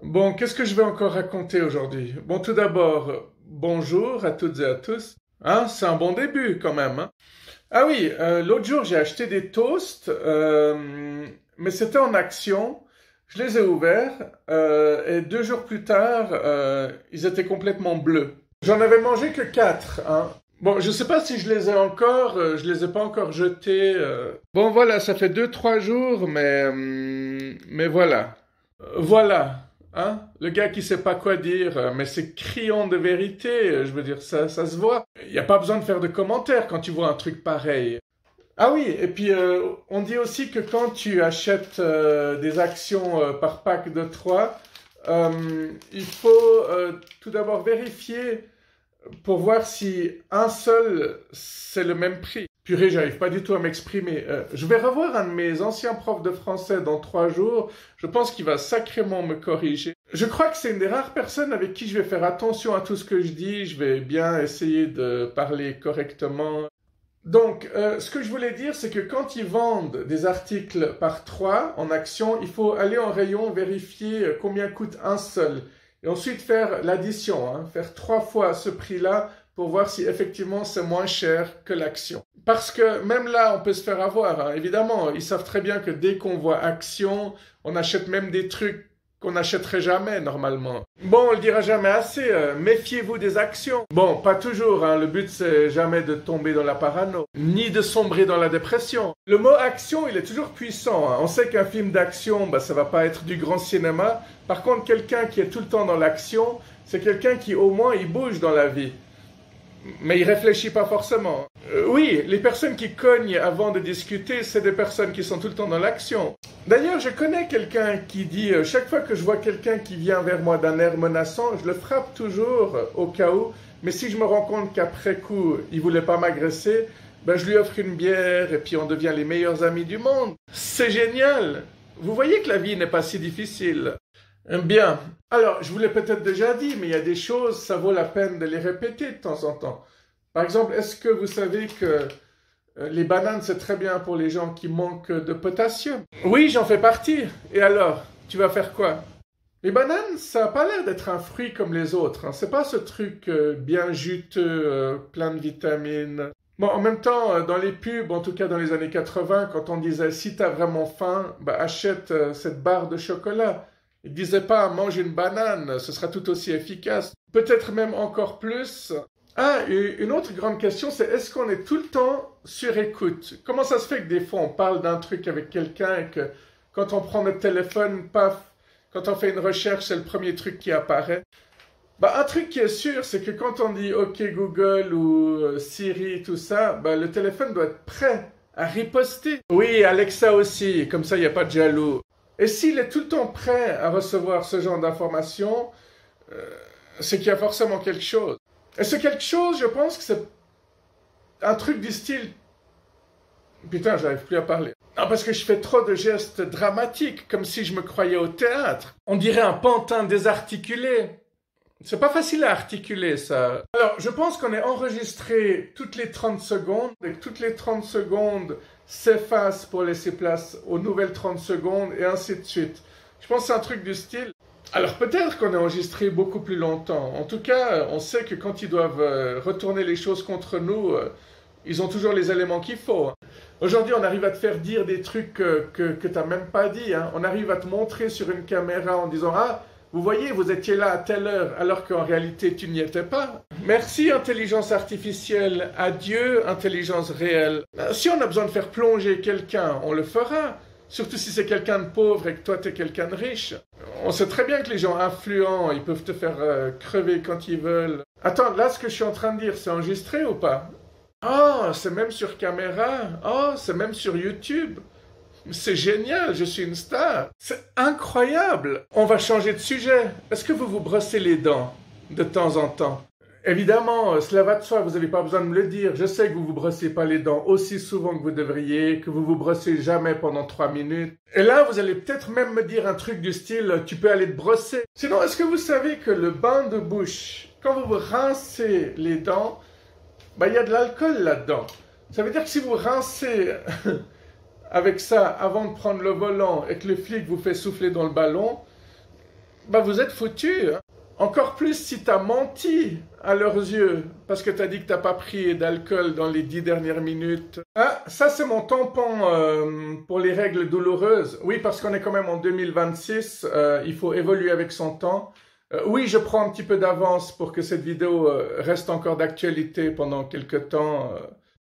Bon, qu'est-ce que je vais encore raconter aujourd'hui? Bon, tout d'abord, bonjour à toutes et à tous. Hein, c'est un bon début quand même, hein. Ah oui, l'autre jour j'ai acheté des toasts, mais c'était en action. Je les ai ouverts et 2 jours plus tard, ils étaient complètement bleus. J'en avais mangé que 4, hein. Bon, je sais pas si je les ai encore, je les ai pas encore jetés. Bon, voilà, ça fait 2, 3 jours, mais voilà. Voilà, hein, le gars qui sait pas quoi dire, mais c'est criant de vérité, je veux dire, ça se voit. Il n'y a pas besoin de faire de commentaires quand tu vois un truc pareil. Ah oui, et puis on dit aussi que quand tu achètes des actions par pack de 3, il faut tout d'abord vérifier pour voir si un seul, c'est le même prix. Purée, j'arrive pas du tout à m'exprimer. Je vais revoir un de mes anciens profs de français dans 3 jours. Je pense qu'il va sacrément me corriger. Je crois que c'est une des rares personnes avec qui je vais faire attention à tout ce que je dis. Je vais bien essayer de parler correctement. Donc, ce que je voulais dire, c'est que quand ils vendent des articles par 3 en action, il faut aller en rayon, vérifier combien coûte un seul. Et ensuite faire l'addition, hein, faire 3 fois ce prix-là pour voir si effectivement c'est moins cher que l'action. Parce que même là, on peut se faire avoir, hein. Évidemment, ils savent très bien que dès qu'on voit action, on achète même des trucs qu'on n'achèterait jamais normalement. Bon, on le dira jamais assez, méfiez-vous des actions. Bon, pas toujours, hein, le but c'est jamais de tomber dans la parano, ni de sombrer dans la dépression. Le mot action, il est toujours puissant, hein. On sait qu'un film d'action, bah, ça va pas être du grand cinéma. Par contre, quelqu'un qui est tout le temps dans l'action, c'est quelqu'un qui au moins il bouge dans la vie. Mais il réfléchit pas forcément. Oui, les personnes qui cognent avant de discuter, c'est des personnes qui sont tout le temps dans l'action. D'ailleurs, je connais quelqu'un qui dit, chaque fois que je vois quelqu'un qui vient vers moi d'un air menaçant, je le frappe toujours au cas où, mais si je me rends compte qu'après coup, il voulait pas m'agresser, ben je lui offre une bière et puis on devient les meilleurs amis du monde. C'est génial! Vous voyez que la vie n'est pas si difficile. Bien. Alors, je vous l'ai peut-être déjà dit, mais il y a des choses, ça vaut la peine de les répéter de temps en temps. Par exemple, est-ce que vous savez que les bananes, c'est très bien pour les gens qui manquent de potassium? Oui, j'en fais partie. Et alors, tu vas faire quoi? Les bananes, ça n'a pas l'air d'être un fruit comme les autres, hein. C'est pas ce truc bien juteux, plein de vitamines. Bon, en même temps, dans les pubs, en tout cas dans les années 80, quand on disait si t'as vraiment faim, bah, achète cette barre de chocolat. Il ne disait pas mange une banane, ce sera tout aussi efficace. Peut-être même encore plus. Ah, et une autre grande question, c'est est-ce qu'on est tout le temps sur écoute? Comment ça se fait que des fois on parle d'un truc avec quelqu'un et que quand on prend notre téléphone, paf, quand on fait une recherche, c'est le premier truc qui apparaît? Bah, un truc qui est sûr, c'est que quand on dit OK Google ou Siri, tout ça, bah, le téléphone doit être prêt à riposter. Oui, Alexa aussi, comme ça il n'y a pas de jaloux. Et s'il est tout le temps prêt à recevoir ce genre d'informations, c'est qu'il y a forcément quelque chose. Et ce quelque chose, je pense que c'est un truc du style... Putain, j'arrive plus à parler. Non, parce que je fais trop de gestes dramatiques, comme si je me croyais au théâtre. On dirait un pantin désarticulé. C'est pas facile à articuler, ça. Alors, je pense qu'on est enregistré toutes les 30 secondes, et que toutes les 30 secondes s'effacent pour laisser place aux nouvelles 30 secondes, et ainsi de suite. Je pense que c'est un truc du style. Alors, peut-être qu'on est enregistré beaucoup plus longtemps. En tout cas, on sait que quand ils doivent retourner les choses contre nous, ils ont toujours les éléments qu'il faut, hein. Aujourd'hui, on arrive à te faire dire des trucs que t'as même pas dit, hein. On arrive à te montrer sur une caméra en disant « Ah, vous voyez, vous étiez là à telle heure, alors qu'en réalité, tu n'y étais pas. » Merci, intelligence artificielle. Adieu, intelligence réelle. Si on a besoin de faire plonger quelqu'un, on le fera. Surtout si c'est quelqu'un de pauvre et que toi, t'es quelqu'un de riche. On sait très bien que les gens influents, ils peuvent te faire crever quand ils veulent. Attends, là, ce que je suis en train de dire, c'est enregistré ou pas? Oh, c'est même sur caméra. Oh, c'est même sur YouTube. C'est génial, je suis une star. C'est incroyable. On va changer de sujet. Est-ce que vous vous brossez les dents de temps en temps? Évidemment, cela va de soi, vous n'avez pas besoin de me le dire. Je sais que vous vous brossez pas les dents aussi souvent que vous devriez, que vous vous brossez jamais pendant 3 minutes. Et là, vous allez peut-être même me dire un truc du style, tu peux aller te brosser. Sinon, est-ce que vous savez que le bain de bouche, quand vous vous rincez les dents, bah, il y a de l'alcool là-dedans. Ça veut dire que si vous rincez avec ça avant de prendre le volant et que le flic vous fait souffler dans le ballon, bah vous êtes foutus, hein. Encore plus si t'as menti à leurs yeux, parce que t'as dit que t'as pas pris d'alcool dans les 10 dernières minutes. Ah, ça c'est mon tampon pour les règles douloureuses. Oui, parce qu'on est quand même en 2026, il faut évoluer avec son temps. Oui, je prends un petit peu d'avance pour que cette vidéo reste encore d'actualité pendant quelques temps.